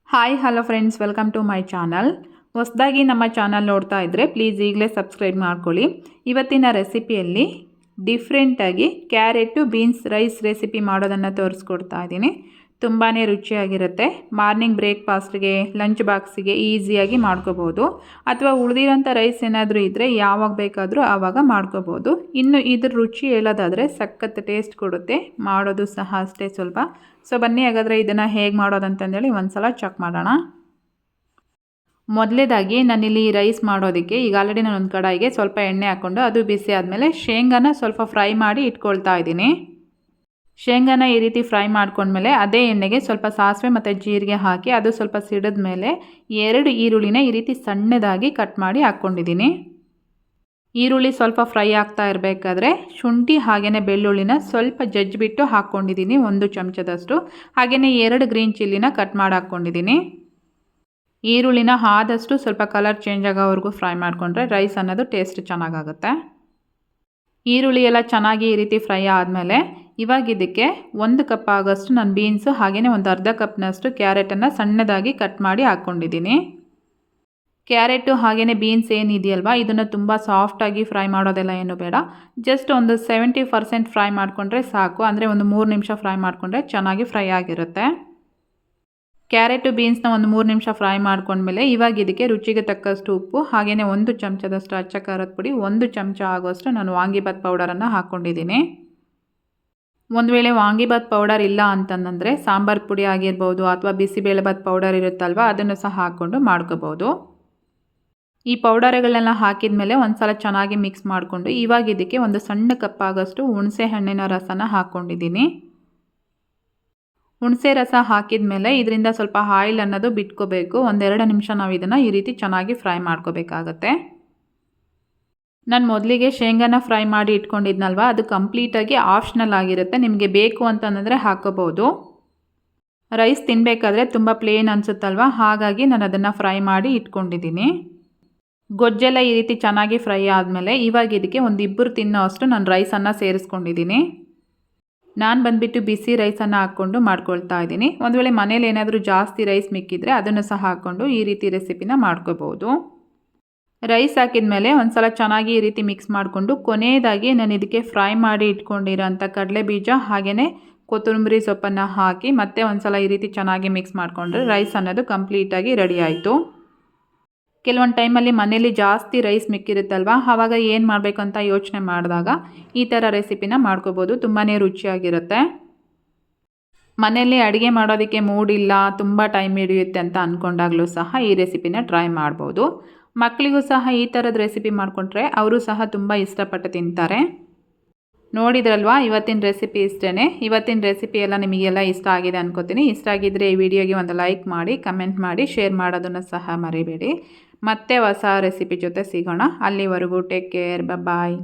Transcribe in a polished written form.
Hi hello friends, welcome to my channel. ಹೊಸದಾಗಿ ನಮ್ಮ channel ನೋಡ್ತಾ ಇದ್ದರೆ ಪ್ಲೀಸ್ ಈಗಲೇ ಸಬ್ಸ್ಕ್ರೈಬ್ ಮಾಡ್ಕೊಳ್ಳಿ. ಇವತ್ತಿನ ರೆಸಿಪಿಯಲ್ಲಿ ಡಿಫ್ರೆಂಟಾಗಿ ಕ್ಯಾರೆಟು ಬೀನ್ಸ್ ರೈಸ್ ರೆಸಿಪಿ ಮಾಡೋದನ್ನು ತೋರಿಸ್ಕೊಡ್ತಾ ಇದ್ದೀನಿ. ತುಂಬಾ ರುಚಿಯಾಗಿರುತ್ತೆ. ಮಾರ್ನಿಂಗ್ ಬ್ರೇಕ್ಫಾಸ್ಟ್ಗೆ, ಲಂಚ್ ಬಾಕ್ಸಿಗೆ ಈಸಿಯಾಗಿ ಮಾಡ್ಕೋಬೋದು. ಅಥವಾ ಉಳಿದಿರೋಂಥ ರೈಸ್ ಏನಾದರೂ ಇದ್ದರೆ ಯಾವಾಗ ಬೇಕಾದರೂ ಆವಾಗ ಮಾಡ್ಕೋಬೋದು. ಇನ್ನು ಇದ್ರ ರುಚಿ ಹೇಳೋದಾದರೆ ಸಖತ್ ಟೇಸ್ಟ್ ಕೊಡುತ್ತೆ. ಮಾಡೋದು ಸಹ ಅಷ್ಟೇ ಸುಲಭ. ಸೊ ಬನ್ನಿ ಹಾಗಾದರೆ ಇದನ್ನು ಹೇಗೆ ಮಾಡೋದಂತಂದೇಳಿ ಒಂದು ಸಲ ಚೆಕ್ ಮಾಡೋಣ. ಮೊದಲೇದಾಗಿ ನಾನಿಲ್ಲಿ ರೈಸ್ ಮಾಡೋದಕ್ಕೆ ಈಗ ಆಲ್ರೆಡಿ ನಾನು ಒಂದು ಕಡಾಯಿಗೆ ಸ್ವಲ್ಪ ಎಣ್ಣೆ ಹಾಕ್ಕೊಂಡು ಅದು ಬಿಸಿ ಆದಮೇಲೆ ಶೇಂಗಾನ ಸ್ವಲ್ಪ ಫ್ರೈ ಮಾಡಿ ಇಟ್ಕೊಳ್ತಾ ಇದ್ದೀನಿ. ಶೇಂಗಾನ ಈ ರೀತಿ ಫ್ರೈ ಮಾಡ್ಕೊಂಡ್ಮೇಲೆ ಅದೇ ಎಣ್ಣೆಗೆ ಸ್ವಲ್ಪ ಸಾಸಿವೆ ಮತ್ತು ಜೀರಿಗೆ ಹಾಕಿ ಅದು ಸ್ವಲ್ಪ ಸಿಡಿದ ಮೇಲೆ 2 ಈರುಳ್ಳಿನ ಈ ರೀತಿ ಸಣ್ಣದಾಗಿ ಕಟ್ ಮಾಡಿ ಹಾಕ್ಕೊಂಡಿದ್ದೀನಿ. ಈರುಳ್ಳಿ ಸ್ವಲ್ಪ ಫ್ರೈ ಆಗ್ತಾ ಇರಬೇಕಾದ್ರೆ ಶುಂಠಿ ಹಾಗೆಯೇ ಬೆಳ್ಳುಳ್ಳಿನ ಸ್ವಲ್ಪ ಜಜ್ಜಿಬಿಟ್ಟು ಹಾಕ್ಕೊಂಡಿದ್ದೀನಿ 1 ಚಮಚದಷ್ಟು. ಹಾಗೆಯೇ 2 ಗ್ರೀನ್ ಚಿಲ್ಲಿನ ಕಟ್ ಮಾಡಿ ಹಾಕ್ಕೊಂಡಿದ್ದೀನಿ. ಈರುಳ್ಳಿನ ಆದಷ್ಟು ಸ್ವಲ್ಪ ಕಲರ್ ಚೇಂಜ್ ಆಗೋವರೆಗೂ ಫ್ರೈ ಮಾಡಿಕೊಂಡ್ರೆ ರೈಸ್ ಅನ್ನೋದು ಟೇಸ್ಟ್ ಚೆನ್ನಾಗಾಗುತ್ತೆ. ಈರುಳ್ಳಿ ಎಲ್ಲ ಚೆನ್ನಾಗಿ ಈ ರೀತಿ ಫ್ರೈ ಆದಮೇಲೆ ಇವಾಗ ಇದಕ್ಕೆ 1 ಕಪ್ ಆಗೋಷ್ಟು ನಾನು ಬೀನ್ಸು ಹಾಗೆಯೇ ಒಂದು ಅರ್ಧ ಕಪ್ನಷ್ಟು ಕ್ಯಾರೆಟನ್ನು ಸಣ್ಣದಾಗಿ ಕಟ್ ಮಾಡಿ ಹಾಕ್ಕೊಂಡಿದ್ದೀನಿ. ಕ್ಯಾರೆಟು ಹಾಗೆಯೇ ಬೀನ್ಸ್ ಏನಿದೆಯಲ್ವ ಇದನ್ನು ತುಂಬ ಸಾಫ್ಟಾಗಿ ಫ್ರೈ ಮಾಡೋದೆಲ್ಲ ಏನು ಬೇಡ. ಜಸ್ಟ್ ಒಂದು 70% ಫ್ರೈ ಮಾಡಿಕೊಂಡ್ರೆ ಸಾಕು. ಅಂದರೆ ಒಂದು 3 ನಿಮಿಷ ಫ್ರೈ ಮಾಡಿಕೊಂಡ್ರೆ ಚೆನ್ನಾಗಿ ಫ್ರೈ ಆಗಿರುತ್ತೆ. ಕ್ಯಾರೆಟು ಬೀನ್ಸ್ನ ಒಂದು 3 ನಿಮಿಷ ಫ್ರೈ ಮಾಡ್ಕೊಂಡ್ಮೇಲೆ ಇವಾಗ ಇದಕ್ಕೆ ರುಚಿಗೆ ತಕ್ಕಷ್ಟು ಉಪ್ಪು ಹಾಗೆಯೇ 1 ಚಮಚದಷ್ಟು ಅಚ್ಚ ಖಾರದ ಪುಡಿ, 1 ಚಮಚ ಆಗೋಷ್ಟು ನಾನು ವಾಂಗಿಬಾತ್ ಪೌಡರನ್ನು ಹಾಕ್ಕೊಂಡಿದ್ದೀನಿ. ಒಂದು ವೇಳೆ ವಾಂಗಿಬಾತ್ ಪೌಡರ್ ಇಲ್ಲ ಅಂತಂದರೆ ಸಾಂಬಾರು ಪುಡಿ ಆಗಿರ್ಬೋದು ಅಥವಾ ಬಿಸಿಬೇಳೆಬಾತ್ ಪೌಡರ್ ಇರುತ್ತಲ್ವ ಅದನ್ನು ಸಹ ಹಾಕ್ಕೊಂಡು ಮಾಡ್ಕೋಬೋದು. ಈ ಪೌಡರ್ಗಳನ್ನೆಲ್ಲ ಹಾಕಿದ ಮೇಲೆ ಒಂದು ಸಲ ಚೆನ್ನಾಗಿ ಮಿಕ್ಸ್ ಮಾಡಿಕೊಂಡು ಇವಾಗ ಇದಕ್ಕೆ ಒಂದು ಸಣ್ಣ ಕಪ್ ಆಗೋಷ್ಟು ಹುಣಸೆ ಹಣ್ಣಿನ ರಸನ ಹಾಕ್ಕೊಂಡಿದ್ದೀನಿ. ಹುಣಸೆ ರಸ ಹಾಕಿದ ಮೇಲೆ ಇದರಿಂದ ಸ್ವಲ್ಪ ಆಯಿಲ್ ಅನ್ನೋದು ಬಿಟ್ಕೋಬೇಕು. 1-2 ನಿಮಿಷ ನಾವು ಇದನ್ನು ಈ ರೀತಿ ಚೆನ್ನಾಗಿ ಫ್ರೈ ಮಾಡ್ಕೋಬೇಕಾಗತ್ತೆ. ನಾನು ಮೊದಲಿಗೆ ಶೇಂಗಾನ ಫ್ರೈ ಮಾಡಿ ಇಟ್ಕೊಂಡಿದ್ನಲ್ವ ಅದು ಕಂಪ್ಲೀಟಾಗಿ ಆಪ್ಷನಲ್ ಆಗಿರುತ್ತೆ. ನಿಮಗೆ ಬೇಕು ಅಂತಂದರೆ ಹಾಕೋಬೋದು. ರೈಸ್ ತಿನ್ನಬೇಕಾದ್ರೆ ತುಂಬ ಪ್ಲೇನ್ ಅನಿಸುತ್ತಲ್ವ, ಹಾಗಾಗಿ ನಾನು ಅದನ್ನು ಫ್ರೈ ಮಾಡಿ ಇಟ್ಕೊಂಡಿದ್ದೀನಿ. ಗೊಜ್ಜೆಲ್ಲ ಈ ರೀತಿ ಚೆನ್ನಾಗಿ ಫ್ರೈ ಆದಮೇಲೆ ಇವಾಗ ಇದಕ್ಕೆ ಒಂದು 2 ತಿನ್ನೋ ಅಷ್ಟು ನಾನು ರೈಸನ್ನು ಸೇರಿಸ್ಕೊಂಡಿದ್ದೀನಿ. ನಾನು ಬಂದುಬಿಟ್ಟು ಬಿಸಿ ರೈಸನ್ನು ಹಾಕ್ಕೊಂಡು ಮಾಡ್ಕೊಳ್ತಾ ಇದ್ದೀನಿ. ಒಂದು ವೇಳೆ ಮನೇಲಿ ಏನಾದರೂ ಜಾಸ್ತಿ ರೈಸ್ ಮಿಕ್ಕಿದ್ರೆ ಅದನ್ನು ಸಹ ಹಾಕ್ಕೊಂಡು ಈ ರೀತಿ ರೆಸಿಪಿನ ಮಾಡ್ಕೋಬೋದು. ರೈಸ್ ಹಾಕಿದ ಮೇಲೆ ಒಂದು ಸಲ ಚೆನ್ನಾಗಿ ಈ ರೀತಿ ಮಿಕ್ಸ್ ಮಾಡಿಕೊಂಡು ಕೊನೆಯದಾಗಿ ನಾನು ಇದಕ್ಕೆ ಫ್ರೈ ಮಾಡಿ ಇಟ್ಕೊಂಡಿರೋಂಥ ಕಡಲೆ ಬೀಜ ಹಾಗೆಯೇ ಕೊತ್ತಂಬರಿ ಸೊಪ್ಪನ್ನು ಹಾಕಿ ಮತ್ತೆ ಒಂದು ಸಲ ಈ ರೀತಿ ಚೆನ್ನಾಗಿ ಮಿಕ್ಸ್ ಮಾಡಿಕೊಂಡ್ರೆ ರೈಸ್ ಅನ್ನೋದು ಕಂಪ್ಲೀಟಾಗಿ ರೆಡಿ ಆಯಿತು. ಕೆಲವೊಂದು ಟೈಮಲ್ಲಿ ಮನೇಲಿ ಜಾಸ್ತಿ ರೈಸ್ ಮಿಕ್ಕಿರುತ್ತಲ್ವ, ಆವಾಗ ಏನು ಮಾಡಬೇಕು ಅಂತ ಯೋಚನೆ ಮಾಡಿದಾಗ ಈ ಥರ ರೆಸಿಪಿನ ಮಾಡ್ಕೋಬೋದು. ತುಂಬಾ ರುಚಿಯಾಗಿರುತ್ತೆ. ಮನೆಯಲ್ಲಿ ಅಡುಗೆ ಮಾಡೋದಕ್ಕೆ ಮೂಡಿಲ್ಲ, ತುಂಬ ಟೈಮ್ ಹಿಡಿಯುತ್ತೆ ಅಂತ ಅಂದ್ಕೊಂಡಾಗಲೂ ಸಹ ಈ ರೆಸಿಪಿನ ಟ್ರೈ ಮಾಡ್ಬೋದು. ಮಕ್ಕಳಿಗೂ ಸಹ ಈ ಥರದ ರೆಸಿಪಿ ಮಾಡಿಕೊಂಡ್ರೆ ಅವರು ಸಹ ತುಂಬ ಇಷ್ಟಪಟ್ಟು ತಿಂತಾರೆ. ನೋಡಿದ್ರಲ್ವಾ ಇವತ್ತಿನ ರೆಸಿಪಿ ಇಷ್ಟೇ. ಇವತ್ತಿನ ರೆಸಿಪಿ ಎಲ್ಲ ನಿಮಗೆಲ್ಲ ಇಷ್ಟ ಆಗಿದೆ ಅನ್ಕೋತೀನಿ. ಇಷ್ಟ ಆಗಿದ್ದರೆ ಈ ವಿಡಿಯೋಗೆ ಒಂದು ಲೈಕ್ ಮಾಡಿ, ಕಮೆಂಟ್ ಮಾಡಿ, ಶೇರ್ ಮಾಡೋದನ್ನು ಸಹ ಮರಿಬೇಡಿ. ಮತ್ತೆ ಹೊಸ ರೆಸಿಪಿ ಜೊತೆ ಸಿಗೋಣ. ಅಲ್ಲಿವರೆಗೂ ಟೇಕ್ ಕೇರ್, ಬಾಯ್.